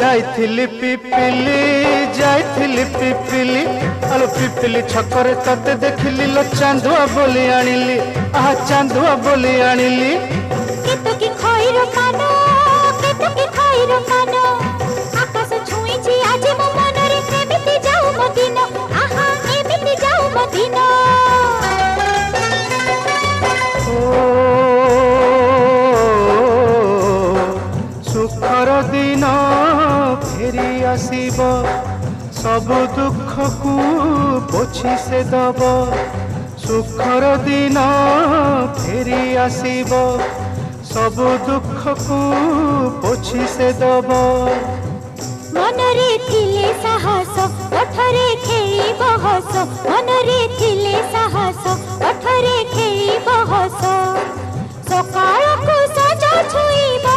जाइथिली पिपिली जाइथिली पिपिली आलो पिपिली छकरे तते देखिली लो चांदुआ बोली आनिली आहा चांदुआ बोली आनिली केतो की खइरो कानो केतो की खइरो कानो आकाश छुईची आज मो मनरे एमिति जाऊ मो दिन आहा एमिति जाऊ मो दिन सुखर दिन फेरी आसीब सब दुख को पोछि से दब सुखर दिन फेरी आसीब सब दुख को पोछि से दब मनरे थिले साहस ओठरे खेई बहस मनरे थिले साहस ओठरे खेई बहस सकाळ को सजा छुईबा